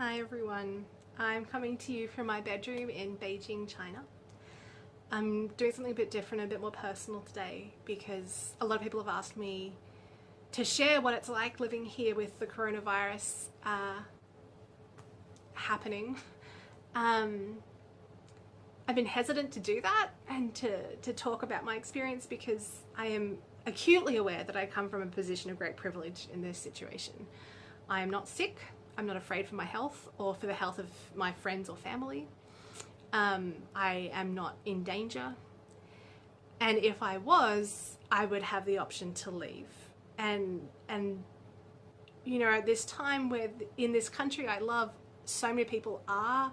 Hi everyone, I'm coming to you from my bedroom in Beijing, China. I'm doing something a bit different, a bit more personal today because a lot of people have asked me to share what it's like living here with the coronavirus happening. I've been hesitant to do that and to talk about my experience because I am acutely aware that I come from a position of great privilege in this situation. I am not sick. I'm not afraid for my health or for the health of my friends or family. I am not in danger. And if I was, I would have the option to leave. And you know, at this time where in this country I love, so many people are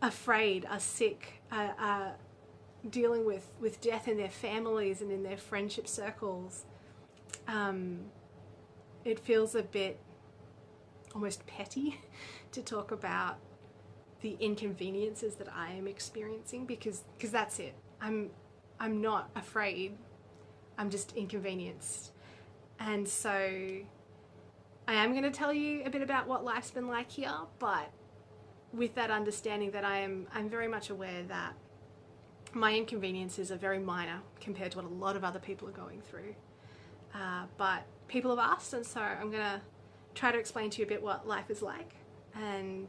afraid, are sick, are dealing with death in their families and in their friendship circles. It feels a bit almost petty to talk about the inconveniences that I am experiencing because that's it. I'm not afraid. I'm just inconvenienced. And so I am going to tell you a bit about what life's been like here, but with that understanding that I'm very much aware that my inconveniences are very minor compared to what a lot of other people are going through. But people have asked, and so I'm going to try to explain to you a bit what life is like. And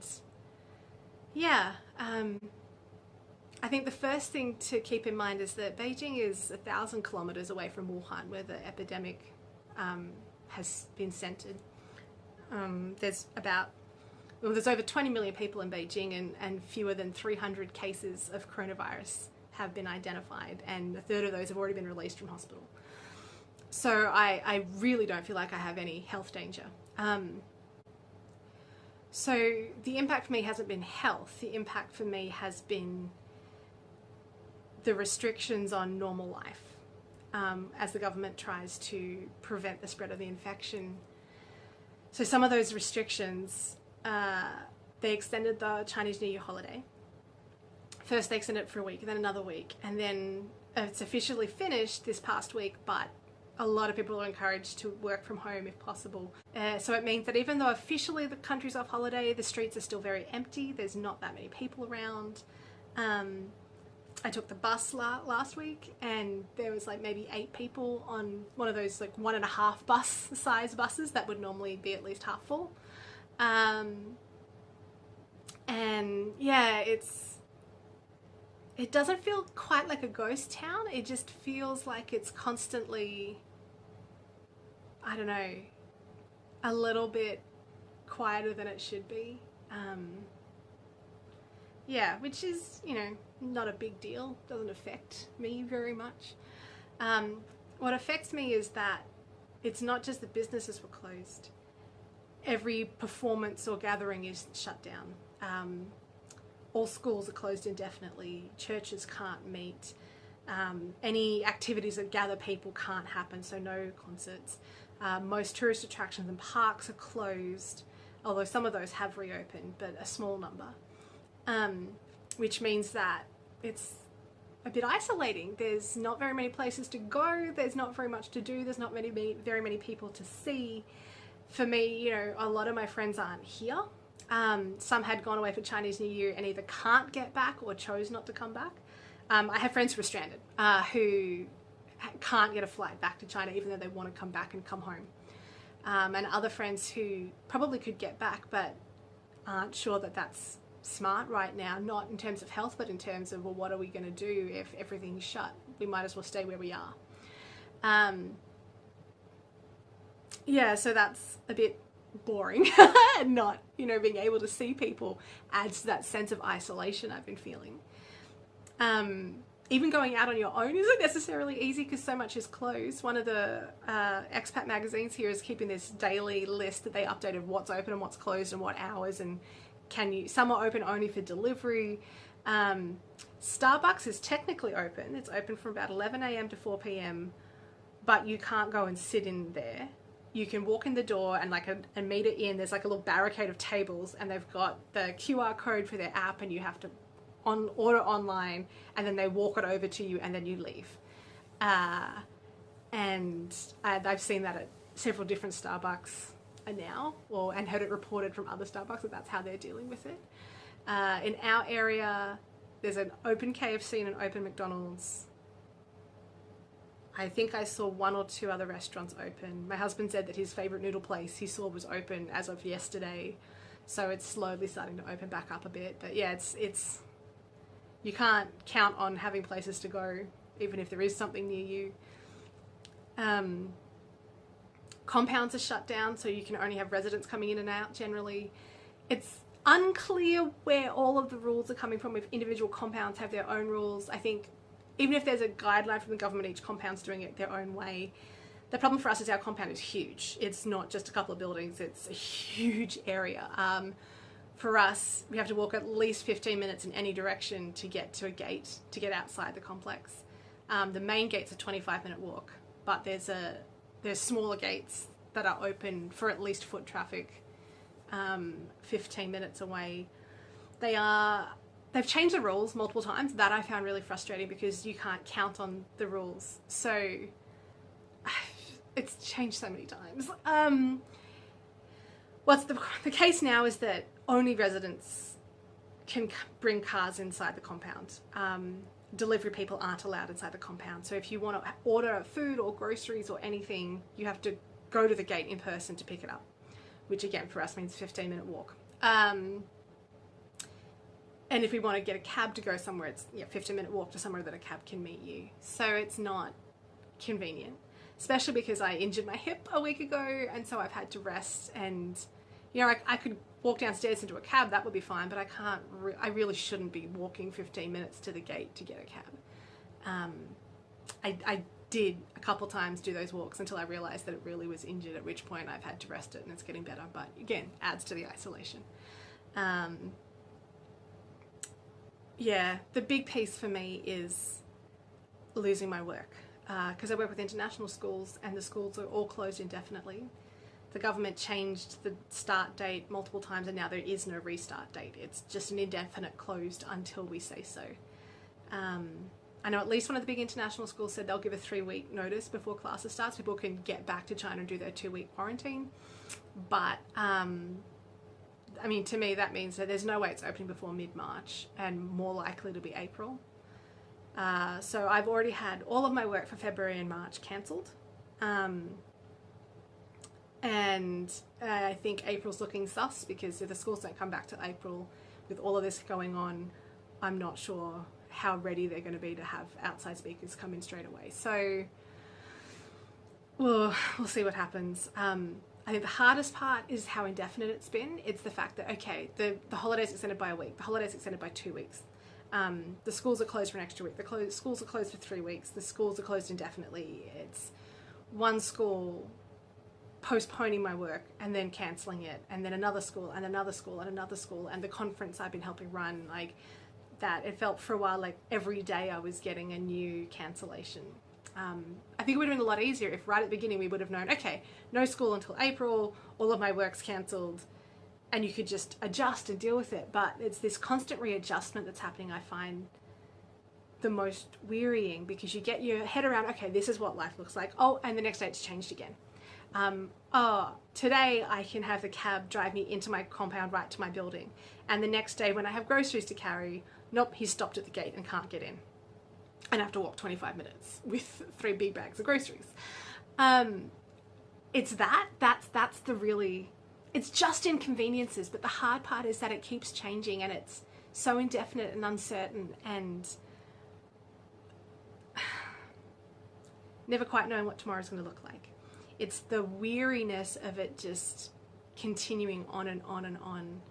yeah, I think the first thing to keep in mind is that Beijing is 1,000 kilometers away from Wuhan, where the epidemic has been centered. There's over 20 million people in Beijing, and fewer than 300 cases of coronavirus have been identified, and a third of those have already been released from hospital. So I really don't feel like I have any health danger. So the impact for me hasn't been health. The impact for me has been the restrictions on normal life as the government tries to prevent the spread of the infection. So some of those restrictions, they extended the Chinese New Year holiday. First they extended it for a week, and then another week, and then it's officially finished this past week, but a lot of people are encouraged to work from home if possible. So it means that even though officially the country's off holiday, the streets are still very empty. There's not that many people around. I took the bus last week, and there was like maybe 8 people on one of those like 1.5 bus size buses that would normally be at least half full. And yeah, it doesn't feel quite like a ghost town. It just feels like it's constantly, I don't know, a little bit quieter than it should be. Yeah, which is, you know, not a big deal. Doesn't affect me very much. What affects me is that it's not just the businesses were closed. Every performance or gathering is shut down. All schools are closed indefinitely. Churches can't meet. Any activities that gather people can't happen, so no concerts. Most tourist attractions and parks are closed, although some of those have reopened, but a small number. Which means that it's a bit isolating. There's not very many places to go. There's not very much to do. There's not very many people to see. For me, you know, a lot of my friends aren't here. Some had gone away for Chinese New Year and either can't get back or chose not to come back. I have friends who are stranded, who can't get a flight back to China even though they want to come back and come home. And other friends who probably could get back but aren't sure that that's smart right now, not in terms of health but in terms of, well, what are we going to do if everything's shut? We might as well stay where we are. Yeah, so that's a bit boring. And not, you know, being able to see people adds to that sense of isolation I've been feeling. Even going out on your own isn't necessarily easy because so much is closed. One of the expat magazines here is keeping this daily list that they update of what's open and what's closed and what hours, and some are open only for delivery. Starbucks is technically open. It's open from about 11 a.m. to 4 p.m, but you can't go and sit in there. You can walk in the door and like a meter in, there's like a little barricade of tables, and they've got the QR code for their app, and you have to order online, and then they walk it over to you, and then you leave. And I've seen that at several different Starbucks. are now, and heard it reported from other Starbucks that's how they're dealing with it. In our area, there's an open KFC and an open McDonald's. I think I saw 1 or 2 other restaurants open. My husband said that his favourite noodle place he saw was open as of yesterday. So it's slowly starting to open back up a bit. But yeah, it's you can't count on having places to go, even if there is something near you. Compounds are shut down, so you can only have residents coming in and out generally. It's unclear where all of the rules are coming from, if individual compounds have their own rules. I think even if there's a guideline from the government, each compound's doing it their own way. The problem for us is our compound is huge. It's not just a couple of buildings, it's a huge area. For us, we have to walk at least 15 minutes in any direction to get to a gate, to get outside the complex. The main gate's a 25-minute walk, but there's smaller gates that are open for at least foot traffic 15 minutes away. They've changed the rules multiple times. That I found really frustrating because you can't count on the rules. So it's changed so many times. What's the case now is that only residents can bring cars inside the compound. Delivery people aren't allowed inside the compound. So if you want to order food or groceries or anything, you have to go to the gate in person to pick it up, which again for us means 15-minute walk. And if we want to get a cab to go somewhere, it's 15-minute walk to somewhere that a cab can meet you. So it's not convenient, especially because I injured my hip a week ago, and so I've had to rest. And I could walk downstairs into a cab, that would be fine, but I can't. I really shouldn't be walking 15 minutes to the gate to get a cab. I did a couple times do those walks until I realised that it really was injured, at which point I've had to rest it and it's getting better. But again, adds to the isolation. Yeah, the big piece for me is losing my work, because I work with international schools and the schools are all closed indefinitely. The government changed the start date multiple times and now there is no restart date. It's just an indefinite closed until we say so. I know at least one of the big international schools said they'll give a 3-week notice before classes starts. People can get back to China and do their 2-week quarantine. But I mean, to me, that means that there's no way it's opening before mid-March and more likely to be April. So I've already had all of my work for February and March cancelled. And I think April's looking sus, because if the schools don't come back to April with all of this going on, I'm not sure how ready they're going to be to have outside speakers come in straight away. So we'll see what happens. I think the hardest part is how indefinite it's been. It's the fact that, okay, the holiday's extended by a week, the holiday's extended by 2 weeks. The schools are closed for an extra week. The schools are closed for 3 weeks. The schools are closed indefinitely. It's one school postponing my work and then cancelling it, and then another school and another school and another school, and the conference I've been helping run, like that, it felt for a while like every day I was getting a new cancellation. I think it would have been a lot easier if right at the beginning we would have known, okay, no school until April, all of my work's cancelled, and you could just adjust and deal with it. But it's this constant readjustment that's happening I find the most wearying, because you get your head around, okay, this is what life looks like. Oh, and the next day it's changed again. Today I can have the cab drive me into my compound right to my building. And the next day when I have groceries to carry, nope, he's stopped at the gate and can't get in. And I have to walk 25 minutes with 3 big bags of groceries. It's that's the really, it's just inconveniences, but the hard part is that it keeps changing and it's so indefinite and uncertain, and never quite knowing what tomorrow's going to look like. It's the weariness of it just continuing on and on and on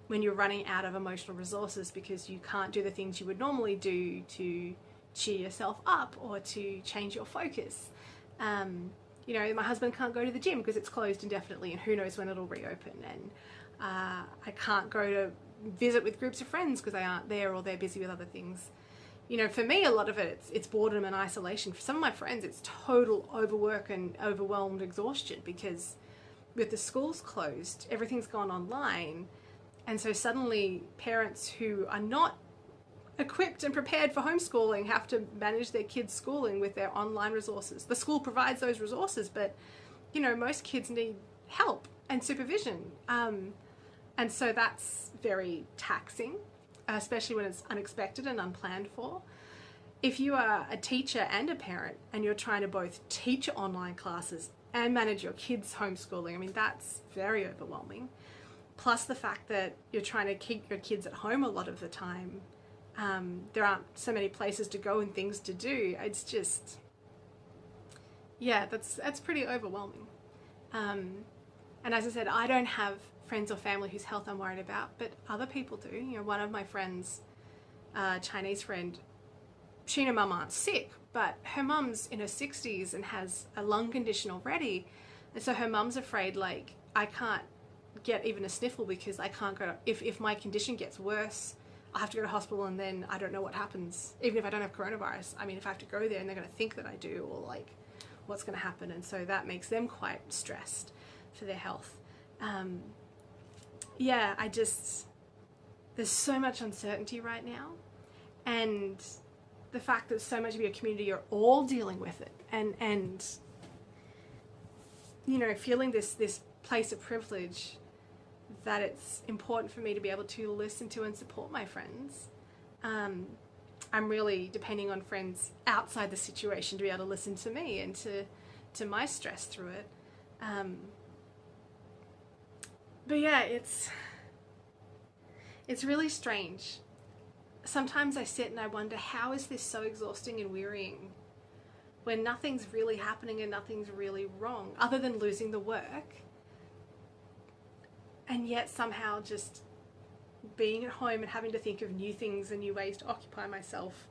when you're running out of emotional resources because you can't do the things you would normally do to cheer yourself up or to change your focus. You know, my husband can't go to the gym because it's closed indefinitely and who knows when it'll reopen. And I can't go to visit with groups of friends because they aren't there or they're busy with other things. You know, for me, a lot of it's boredom and isolation. For some of my friends, it's total overwork and overwhelmed exhaustion because with the schools closed, everything's gone online. And so suddenly parents who are not equipped and prepared for homeschooling have to manage their kids' schooling with their online resources. The school provides those resources, but, you know, most kids need help. and supervision. And so that's very taxing, especially when it's unexpected and unplanned for. If you are a teacher and a parent and you're trying to both teach online classes and manage your kids' homeschooling, I mean, that's very overwhelming. Plus the fact that you're trying to keep your kids at home a lot of the time. There aren't so many places to go and things to do. It's just, yeah, that's pretty overwhelming. And as I said, I don't have friends or family whose health I'm worried about, but other people do. You know, one of my friends, Chinese friend, she and her mum aren't sick, but her mum's in her 60s and has a lung condition already. And so her mum's afraid, like, I can't get even a sniffle because I can't go, if my condition gets worse, I have to go to hospital and then I don't know what happens. Even if I don't have coronavirus, I mean, if I have to go there and they're going to think that I do, or like, what's going to happen? And so that makes them quite stressed for their health. Yeah, there's so much uncertainty right now. And the fact that so much of your community are all dealing with it and you know, feeling this place of privilege, that it's important for me to be able to listen to and support my friends. I'm really depending on friends outside the situation to be able to listen to me and to my stress through it. But yeah, it's really strange. Sometimes I sit and I wonder, how is this so exhausting and wearying when nothing's really happening and nothing's really wrong other than losing the work? And yet somehow just being at home and having to think of new things and new ways to occupy myself,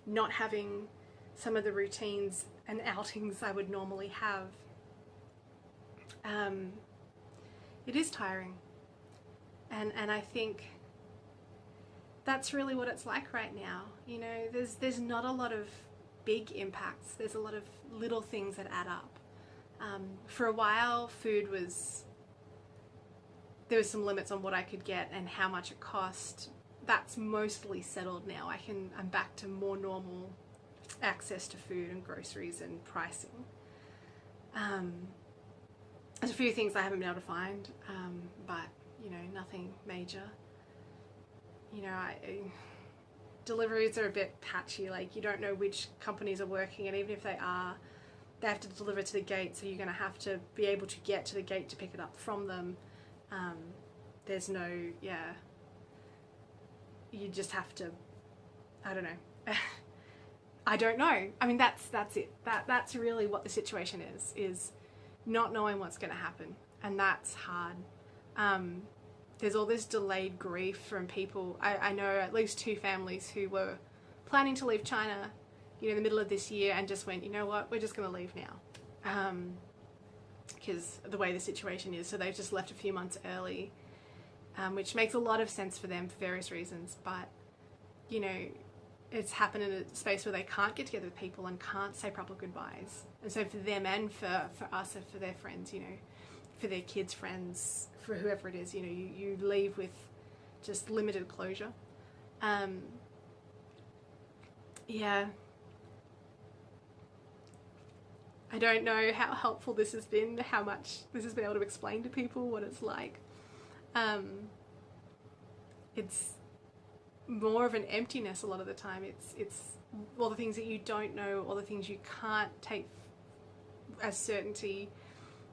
not having some of the routines and outings I would normally have. It is tiring. And I think that's really what it's like right now. You know, there's not a lot of big impacts. There's a lot of little things that add up. For a while, there was some limits on what I could get and how much it cost. That's mostly settled now. I'm back to more normal access to food and groceries and pricing. There's a few things I haven't been able to find, but you know, nothing major. You know, deliveries are a bit patchy. Like, you don't know which companies are working, and even if they are, they have to deliver to the gate, so you're going to have to be able to get to the gate to pick it up from them. There's no, you just have to, I don't know. I don't know. I mean, that's it. That's really what the situation is not knowing what's going to happen. And that's hard. There's all this delayed grief from people. I know at least 2 families who were planning to leave China, you know, in the middle of this year, and just went, you know what, we're just going to leave now. Because the way the situation is. So they've just left a few months early, which makes a lot of sense for them for various reasons. But, you know, it's happened in a space where they can't get together with people and can't say proper goodbyes. And so for them and for us and for their friends, you know, for their kids' friends, for whoever it is, you know, you leave with just limited closure. Yeah. I don't know how helpful this has been, how much this has been able to explain to people what it's like. It's more of an emptiness a lot of the time. It's all the things that you don't know, all the things you can't take as certainty,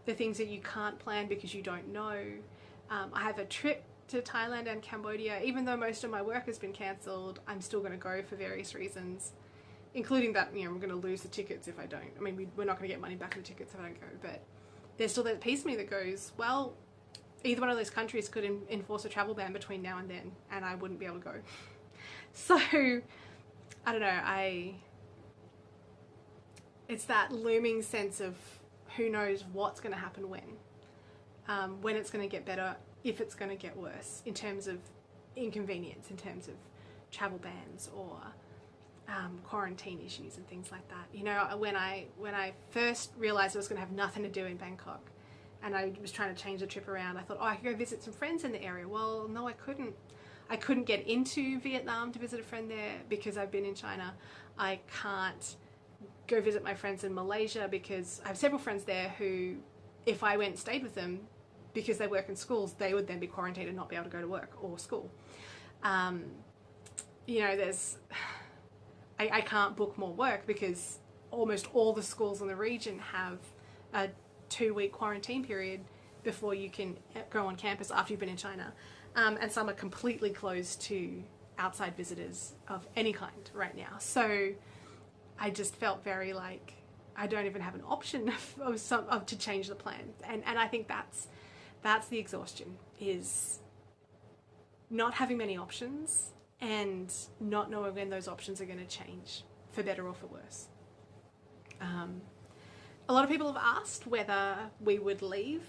the things that you can't plan because you don't know. I have a trip to Thailand and Cambodia. Even though most of my work has been cancelled, I'm still going to go for various reasons, including that, you know, I'm going to lose the tickets if I don't. I mean, we're not going to get money back in the tickets if I don't go, but there's still that piece of me that goes, well, either one of those countries could enforce a travel ban between now and then, and I wouldn't be able to go. So, I don't know, it's that looming sense of who knows what's going to happen when it's going to get better, if it's going to get worse, in terms of inconvenience, in terms of travel bans or quarantine issues and things like that. You know, when I first realized I was going to have nothing to do in Bangkok and I was trying to change the trip around, I thought, oh, I could go visit some friends in the area. Well, no, I couldn't. I couldn't get into Vietnam to visit a friend there because I've been in China. I can't go visit my friends in Malaysia because I have several friends there who if I went and stayed with them, because they work in schools, they would then be quarantined and not be able to go to work or school. You know, I can't book more work because almost all the schools in the region have a 2-week quarantine period before you can go on campus after you've been in China. And some are completely closed to outside visitors of any kind right now. So I just felt very like I don't even have an option to change the plan. And I think that's the exhaustion, is not having many options and not knowing when those options are going to change, for better or for worse. A lot of people have asked whether we would leave.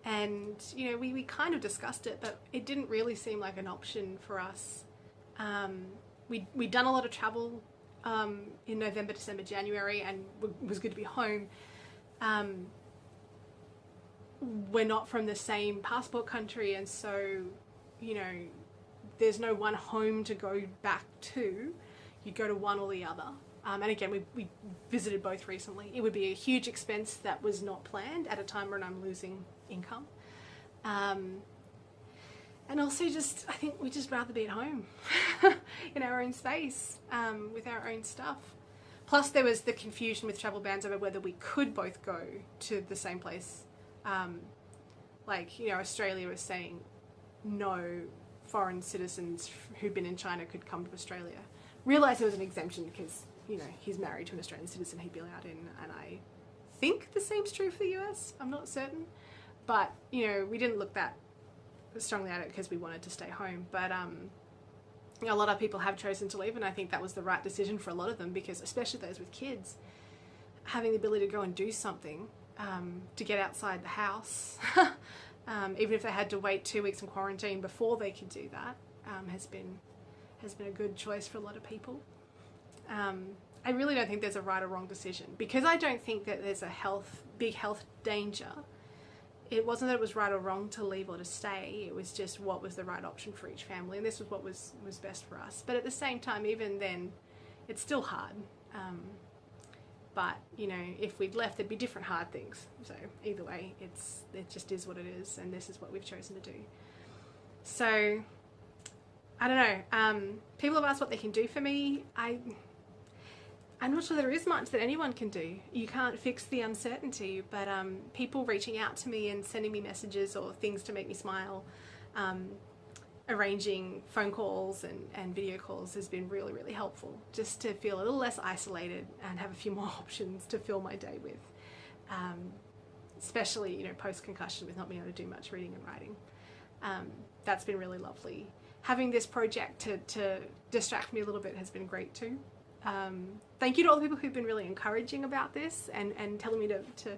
And, you know, we kind of discussed it, but it didn't really seem like an option for us. We'd done a lot of travel in November, December, January, and it was good to be home. We're not from the same passport country, and so, you know, there's no one home to go back to. You go to one or the other. And again, we visited both recently. It would be a huge expense that was not planned at a time when I'm losing income. And also just, I think we'd just rather be at home in our own space, with our own stuff. Plus there was the confusion with travel bans over whether we could both go to the same place. Like, you know, Australia was saying no foreign citizens who'd been in China could come to Australia. Realised there was an exemption because, you know, he's married to an Australian citizen, he'd be allowed in, and I think the same's true for the US, I'm not certain. But, you know, we didn't look that strongly at it because we wanted to stay home. But you know, a lot of people have chosen to leave, and I think that was the right decision for a lot of them, because especially those with kids, having the ability to go and do something, to get outside the house, even if they had to wait 2 weeks in quarantine before they could do that, has been a good choice for a lot of people. I really don't think there's a right or wrong decision, because I don't think that there's a big health danger. It wasn't that it was right or wrong to leave or to stay, it was just what was the right option for each family, and this was what was best for us. But at the same time, even then, it's still hard. But, you know, if we'd left, there'd be different hard things. So either way, it just is what it is, and this is what we've chosen to do. So, I don't know. People have asked what they can do for me. I'm not sure there is much that anyone can do. You can't fix the uncertainty, but people reaching out to me and sending me messages or things to make me smile, arranging phone calls and video calls has been really, really helpful, just to feel a little less isolated and have a few more options to fill my day with, especially, you know, post-concussion with not being able to do much reading and writing. That's been really lovely. Having this project to distract me a little bit has been great too. Thank you to all the people who've been really encouraging about this and telling me to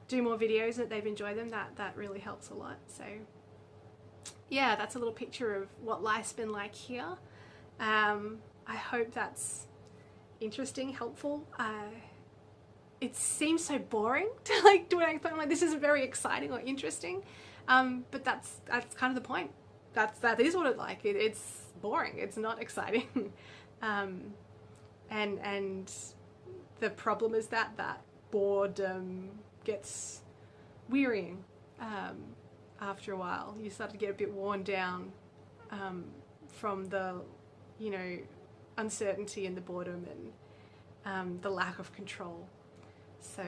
do more videos, that they've enjoyed them. That really helps a lot. So yeah, that's a little picture of what life's been like here. I hope that's interesting, helpful. It seems so boring to like do an explain like this isn't very exciting or interesting, but that's kind of the point. That is what it's like. It's boring. It's not exciting. And the problem is that boredom gets wearying after a while. You start to get a bit worn down from the, you know, uncertainty and the boredom and the lack of control. So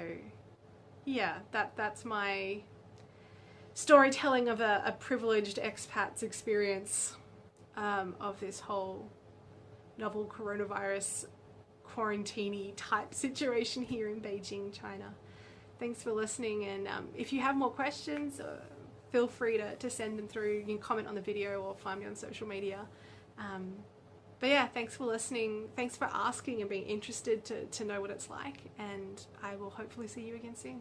yeah, that's my storytelling of a privileged expat's experience of this whole novel coronavirus quarantine-y type situation here in Beijing, China. Thanks for listening, and if you have more questions, feel free to send them through. You can comment on the video or find me on social media. But yeah, thanks for listening. Thanks for asking and being interested to know what it's like, and I will hopefully see you again soon.